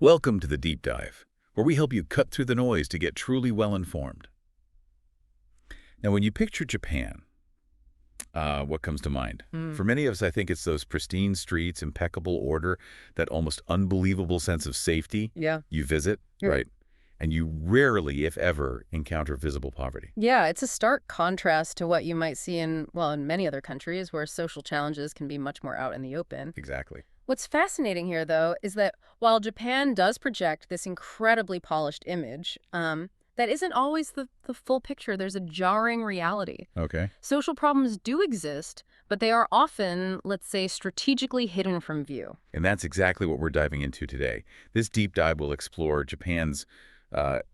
Welcome to the Deep Dive, where we help you cut through the noise to get truly well-informed. Now, when you picture Japan, what comes to mind? For many of us, I think it's those pristine streets, impeccable order, that almost unbelievable sense of safety. Yeah. You visit, right? And you rarely, if ever, encounter visible poverty. Yeah, it's a stark contrast to what you might see in many other countries where social challenges can be much more out in the open. Exactly. What's fascinating here, though, is that while Japan does project this incredibly polished image, that isn't always the full picture. There's a jarring reality. Okay. Social problems do exist, but they are often, let's say, strategically hidden from view. And that's exactly what we're diving into today. This deep dive will explore Japan's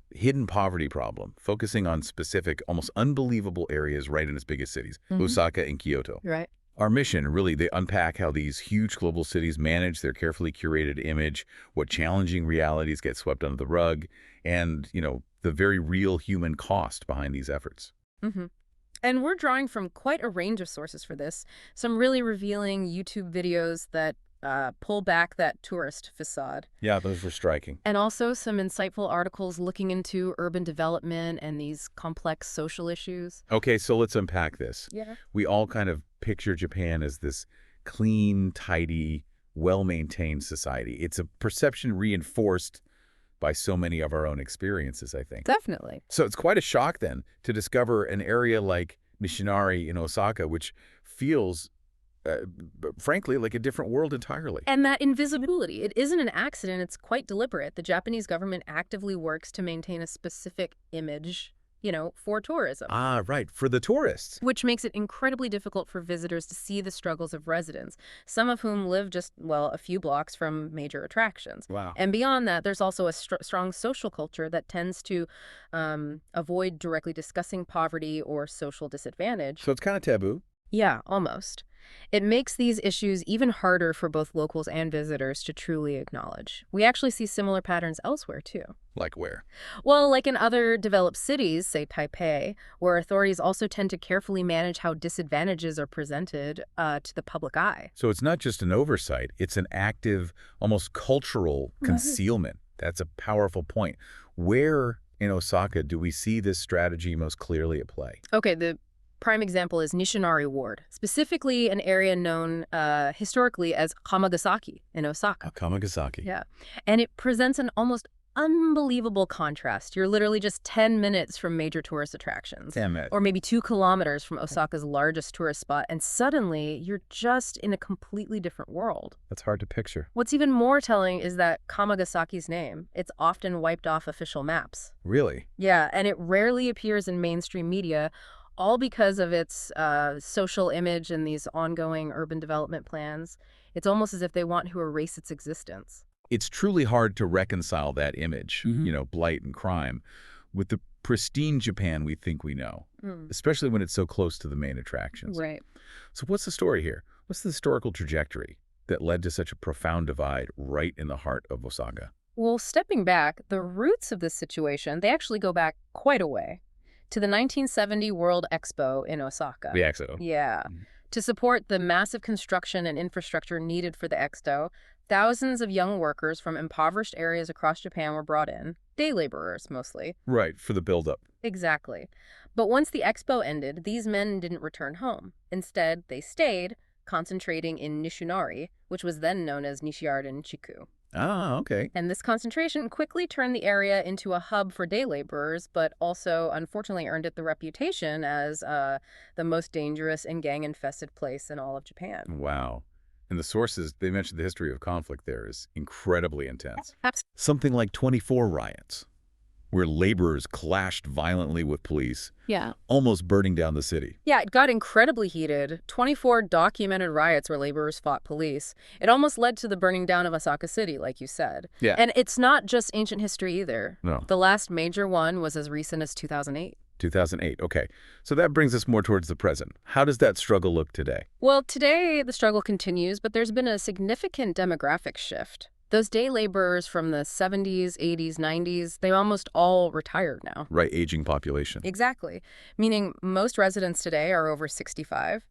hidden poverty problem, focusing on specific, almost unbelievable areas right in its biggest cities, Osaka and Kyoto. Right. Our mission, really, they unpack how these huge global cities manage their carefully curated image, what challenging realities get swept under the rug, and, the very real human cost behind these efforts. And we're drawing from quite a range of sources for this. Some really revealing YouTube videos that pull back that tourist facade. Yeah, those were striking. And also some insightful articles looking into urban development and these complex social issues. Okay, so let's unpack this. Yeah. We all kind of picture Japan as this clean, tidy, well-maintained society. It's a perception reinforced by so many of our own experiences, I think. Definitely. So it's quite a shock, then, to discover an area like Nishinari in Osaka, which feels frankly, like a different world entirely. And that invisibility, it isn't an accident, it's quite deliberate. The Japanese government actively works to maintain a specific image, for tourism. Ah, right, for the tourists. Which makes it incredibly difficult for visitors to see the struggles of residents, some of whom live just, a few blocks from major attractions. Wow. And beyond that, there's also a strong social culture that tends to avoid directly discussing poverty or social disadvantage. So it's kind of taboo. Yeah, almost. It makes these issues even harder for both locals and visitors to truly acknowledge. We actually see similar patterns elsewhere, too. Like where? Well, like in other developed cities, say Taipei, where authorities also tend to carefully manage how disadvantages are presented to the public eye. So it's not just an oversight, it's an active, almost cultural concealment. That's a powerful point. Where in Osaka do we see this strategy most clearly at play? Okay, the prime example is Nishinari Ward, specifically an area known historically as Kamagasaki in Osaka. Kamagasaki. Yeah, and it presents an almost unbelievable contrast. You're literally just 10 minutes from major tourist attractions. 10 minutes. Or maybe 2 kilometers from Osaka's largest tourist spot, and suddenly you're just in a completely different world. That's hard to picture. What's even more telling is that Kamagasaki's name, it's often wiped off official maps. Really? Yeah, and it rarely appears in mainstream media, all because of its social image and these ongoing urban development plans. It's almost as if they want to erase its existence. It's truly hard to reconcile that image, blight and crime, with the pristine Japan we think we know, especially when it's so close to the main attractions. Right. So what's the story here? What's the historical trajectory that led to such a profound divide right in the heart of Osaka? Well, stepping back, the roots of this situation, they actually go back quite a way. To the 1970 World Expo in Osaka. The Expo. Yeah. To support the massive construction and infrastructure needed for the Expo, thousands of young workers from impoverished areas across Japan were brought in, day laborers mostly. Right, for the buildup. Exactly. But once the Expo ended, these men didn't return home. Instead, they stayed, concentrating in Nishinari, which was then known as Nishiarden-chiku. Ah, okay. And this concentration quickly turned the area into a hub for day laborers, but also, unfortunately, earned it the reputation as the most dangerous and gang-infested place in all of Japan. Wow. And the sources, they mentioned the history of conflict there is incredibly intense. Absolutely. Something like 24 riots, where laborers clashed violently with police, almost burning down the city. Yeah, it got incredibly heated. 24 documented riots where laborers fought police. It almost led to the burning down of Osaka City, like you said. Yeah. And it's not just ancient history either. No. The last major one was as recent as 2008. 2008, okay. So that brings us more towards the present. How does that struggle look today? Well, today the struggle continues, but there's been a significant demographic shift. Those day laborers from the 70s, 80s, 90s, they almost all retired now. Right, aging population. Exactly. Meaning most residents today are over 65.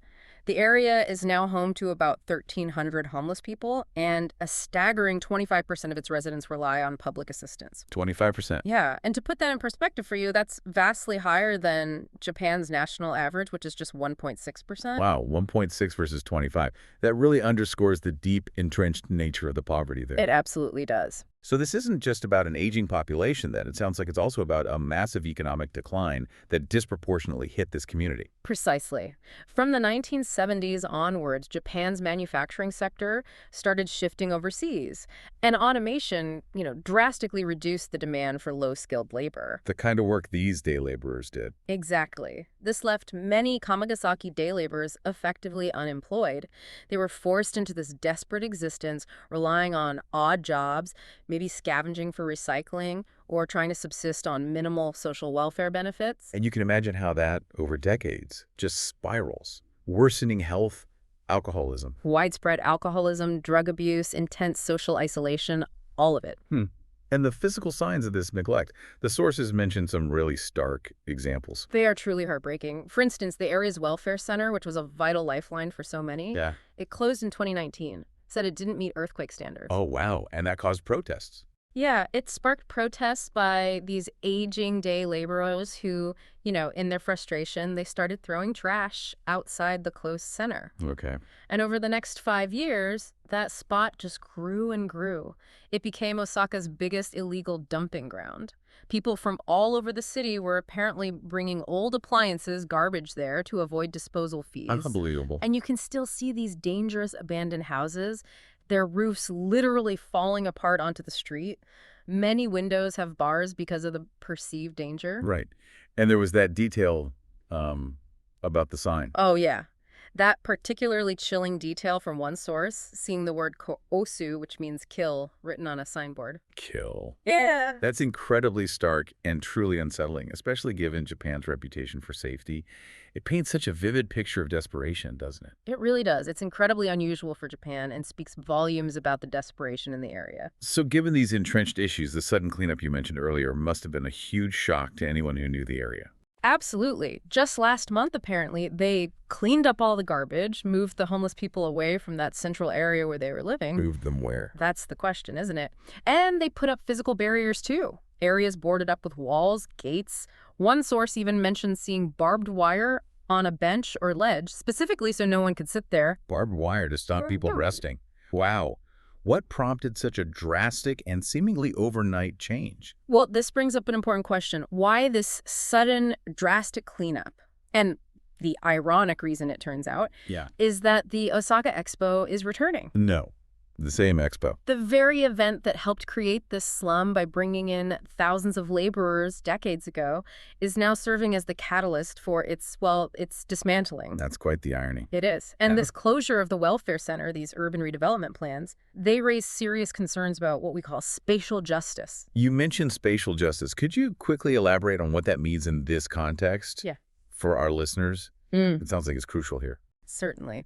The area is now home to about 1,300 homeless people, and a staggering 25% of its residents rely on public assistance. 25%. Yeah, and to put that in perspective for you, that's vastly higher than Japan's national average, which is just 1.6%. Wow, 1.6 versus 25. That really underscores the deep, entrenched nature of the poverty there. It absolutely does. So this isn't just about an aging population then. It sounds like it's also about a massive economic decline that disproportionately hit this community. Precisely. From the 1970s onwards, Japan's manufacturing sector started shifting overseas, and automation, drastically reduced the demand for low-skilled labor. The kind of work these day laborers did. Exactly. This left many Kamagasaki day laborers effectively unemployed. They were forced into this desperate existence, relying on odd jobs, maybe scavenging for recycling, or trying to subsist on minimal social welfare benefits. And you can imagine how that, over decades, just spirals. Worsening health, alcoholism. Widespread alcoholism, drug abuse, intense social isolation, all of it. And the physical signs of this neglect. The sources mention some really stark examples. They are truly heartbreaking. For instance, the area's welfare center, which was a vital lifeline for so many, it closed in 2019. Said it didn't meet earthquake standards. Oh, wow. And that caused protests. Yeah, it sparked protests by these aging day laborers who, in their frustration, they started throwing trash outside the closed center. Okay. And over the next 5 years, that spot just grew and grew. It became Osaka's biggest illegal dumping ground. People from all over the city were apparently bringing old appliances, garbage there to avoid disposal fees. Unbelievable. And you can still see these dangerous abandoned houses, their roofs literally falling apart onto the street. Many windows have bars because of the perceived danger. Right. And there was that detail about the sign. Oh, yeah. That particularly chilling detail from one source, seeing the word ko-osu, which means kill, written on a signboard. Kill. Yeah. That's incredibly stark and truly unsettling, especially given Japan's reputation for safety. It paints such a vivid picture of desperation, doesn't it? It really does. It's incredibly unusual for Japan and speaks volumes about the desperation in the area. So given these entrenched issues, the sudden cleanup you mentioned earlier must have been a huge shock to anyone who knew the area. Absolutely. Just last month, apparently, they cleaned up all the garbage, moved the homeless people away from that central area where they were living. Moved them where? That's the question, isn't it? And they put up physical barriers, too. Areas boarded up with walls, gates. One source even mentioned seeing barbed wire on a bench or ledge, specifically so no one could sit there. Barbed wire to stop people resting. Wow. What prompted such a drastic and seemingly overnight change? Well, this brings up an important question. Why this sudden, drastic cleanup? And the ironic reason, it turns out, is that the Osaka Expo is returning. No. The same expo. The very event that helped create this slum by bringing in thousands of laborers decades ago is now serving as the catalyst for its dismantling. That's quite the irony. It is. And this closure of the welfare center, these urban redevelopment plans, they raise serious concerns about what we call spatial justice. You mentioned spatial justice. Could you quickly elaborate on what that means in this context? Yeah. For our listeners? It sounds like it's crucial here. Certainly.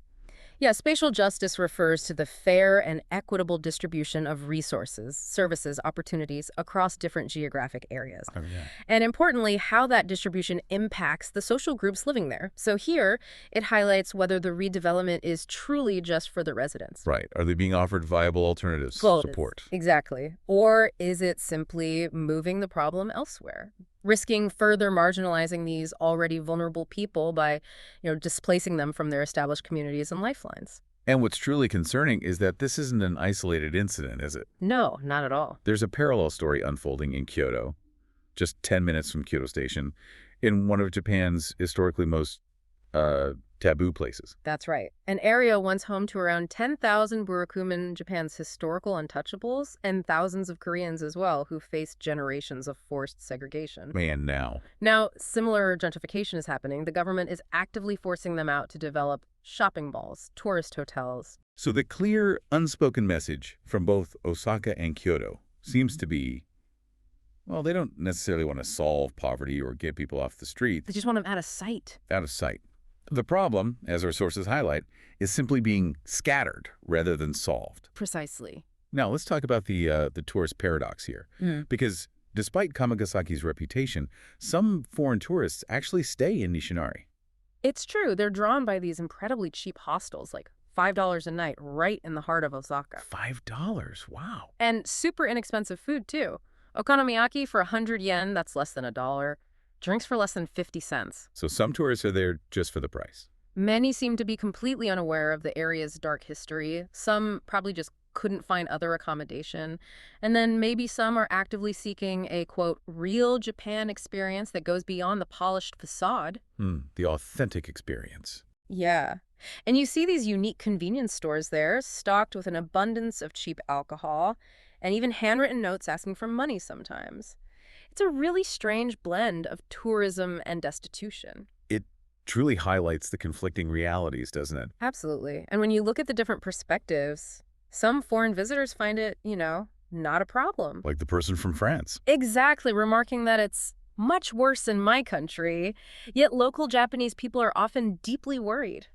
Yeah, spatial justice refers to the fair and equitable distribution of resources, services, opportunities across different geographic areas. Oh, yeah. And importantly, how that distribution impacts the social groups living there. So here, it highlights whether the redevelopment is truly just for the residents. Right. Are they being offered viable alternatives, support? Exactly. Or is it simply moving the problem elsewhere? Risking further marginalizing these already vulnerable people by, displacing them from their established communities and lifelines. And what's truly concerning is that this isn't an isolated incident, is it? No, not at all. There's a parallel story unfolding in Kyoto, just 10 minutes from Kyoto Station, in one of Japan's historically most taboo places. That's right. An area once home to around 10,000 Burakumin, Japan's historical untouchables, and thousands of Koreans as well who faced generations of forced segregation. Man, Now, similar gentrification is happening. The government is actively forcing them out to develop shopping malls, tourist hotels. So the clear, unspoken message from both Osaka and Kyoto seems to be, well, they don't necessarily want to solve poverty or get people off the street. They just want them out of sight. Out of sight. The problem, as our sources highlight, is simply being scattered rather than solved. Precisely. Now, let's talk about the tourist paradox here. Because despite Kamagasaki's reputation, some foreign tourists actually stay in Nishinari. It's true, they're drawn by these incredibly cheap hostels, like $5 a night, right in the heart of Osaka. $5? Wow. And super inexpensive food, too. Okonomiyaki for 100 yen, that's less than $1. Drinks for less than 50 cents. So some tourists are there just for the price. Many seem to be completely unaware of the area's dark history. Some probably just couldn't find other accommodation. And then maybe some are actively seeking a, quote, real Japan experience that goes beyond the polished facade. The authentic experience. Yeah. And you see these unique convenience stores there, stocked with an abundance of cheap alcohol, and even handwritten notes asking for money sometimes. It's a really strange blend of tourism and destitution. It truly highlights the conflicting realities, doesn't it? Absolutely. And when you look at the different perspectives, some foreign visitors find it, not a problem. Like the person from France. Exactly, remarking that it's much worse in my country, yet local Japanese people are often deeply worried.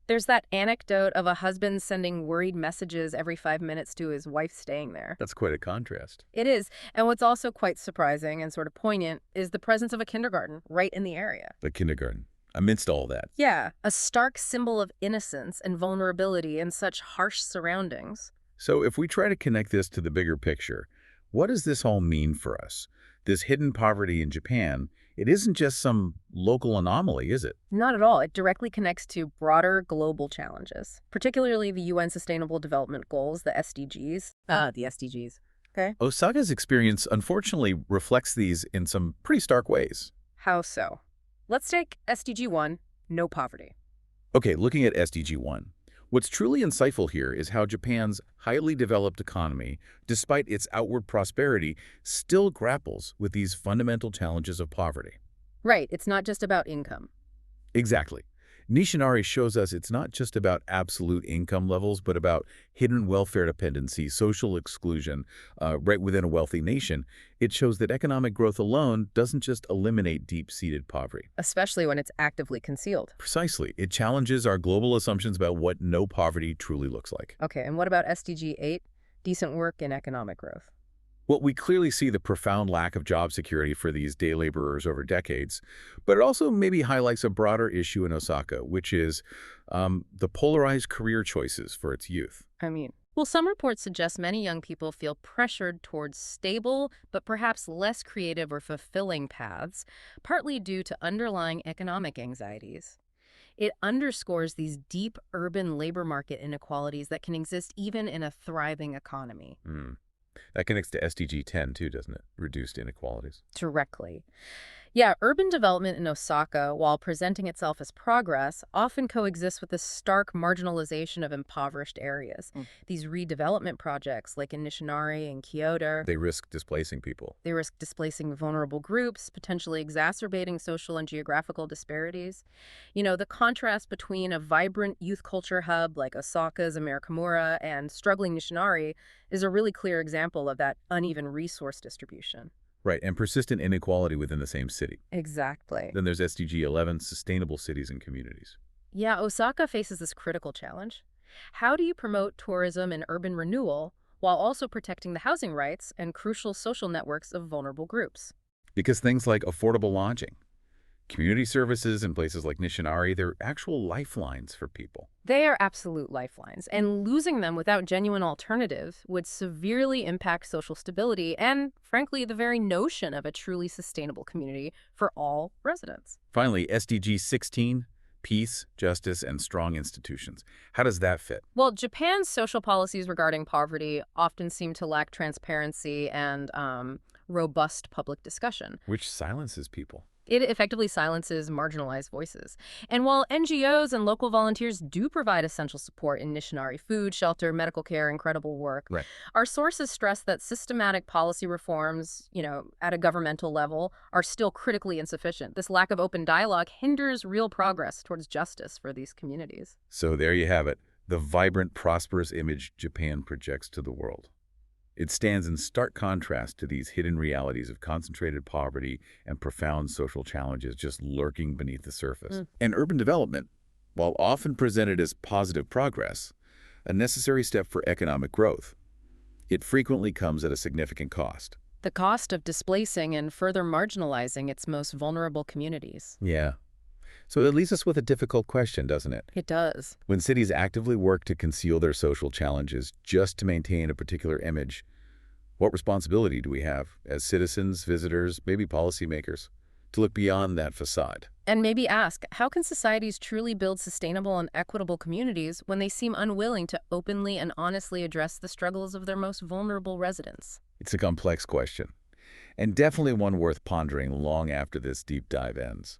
There's that anecdote of a husband sending worried messages every 5 minutes to his wife staying there. That's quite a contrast. It is. And what's also quite surprising and sort of poignant is the presence of a kindergarten right in the area. The kindergarten. Amidst all that. Yeah, a stark symbol of innocence and vulnerability in such harsh surroundings. So if we try to connect this to the bigger picture, what does this all mean for us? This hidden poverty in Japan, it isn't just some local anomaly, is it? Not at all. It directly connects to broader global challenges, particularly the UN Sustainable Development Goals, the SDGs. The SDGs. Okay. Osaka's experience unfortunately reflects these in some pretty stark ways. How so? Let's take SDG 1, no poverty. Okay, looking at SDG 1. What's truly insightful here is how Japan's highly developed economy, despite its outward prosperity, still grapples with these fundamental challenges of poverty. Right, it's not just about income. Exactly. Nishinari shows us it's not just about absolute income levels, but about hidden welfare dependency, social exclusion, right within a wealthy nation. It shows that economic growth alone doesn't just eliminate deep-seated poverty. Especially when it's actively concealed. Precisely. It challenges our global assumptions about what no poverty truly looks like. Okay, and what about SDG 8, decent work and economic growth? Well, we clearly see the profound lack of job security for these day laborers over decades, but it also maybe highlights a broader issue in Osaka, which is the polarized career choices for its youth. Well, some reports suggest many young people feel pressured towards stable, but perhaps less creative or fulfilling paths, partly due to underlying economic anxieties. It underscores these deep urban labor market inequalities that can exist even in a thriving economy. That connects to SDG 10 too, doesn't it? Reduced inequalities. Directly. Yeah, urban development in Osaka, while presenting itself as progress, often coexists with the stark marginalization of impoverished areas. These redevelopment projects, like in Nishinari and Kyoto, They risk displacing people. they risk displacing vulnerable groups, potentially exacerbating social and geographical disparities. The contrast between a vibrant youth culture hub like Osaka's Amerikamura and struggling Nishinari is a really clear example of that uneven resource distribution. Right, and persistent inequality within the same city. Exactly. Then there's SDG 11, sustainable cities and communities. Yeah, Osaka faces this critical challenge. How do you promote tourism and urban renewal while also protecting the housing rights and crucial social networks of vulnerable groups? Because things like affordable lodging, community services in places like Nishinari, they're actual lifelines for people. They are absolute lifelines, and losing them without genuine alternatives would severely impact social stability and, frankly, the very notion of a truly sustainable community for all residents. Finally, SDG 16, peace, justice, and strong institutions. How does that fit? Well, Japan's social policies regarding poverty often seem to lack transparency and robust public discussion. Which silences people. It effectively silences marginalized voices. And while NGOs and local volunteers do provide essential support in Nishinari, food, shelter, medical care, incredible work, Right. our sources stress that systematic policy reforms, at a governmental level, are still critically insufficient. This lack of open dialogue hinders real progress towards justice for these communities. So there you have it, the vibrant, prosperous image Japan projects to the world. It stands in stark contrast to these hidden realities of concentrated poverty and profound social challenges just lurking beneath the surface. And urban development, while often presented as positive progress, a necessary step for economic growth, it frequently comes at a significant cost. The cost of displacing and further marginalizing its most vulnerable communities. Yeah. So it leaves us with a difficult question, doesn't it? It does. When cities actively work to conceal their social challenges just to maintain a particular image, what responsibility do we have as citizens, visitors, maybe policymakers, to look beyond that facade? And maybe ask, how can societies truly build sustainable and equitable communities when they seem unwilling to openly and honestly address the struggles of their most vulnerable residents? It's a complex question, and definitely one worth pondering long after this deep dive ends.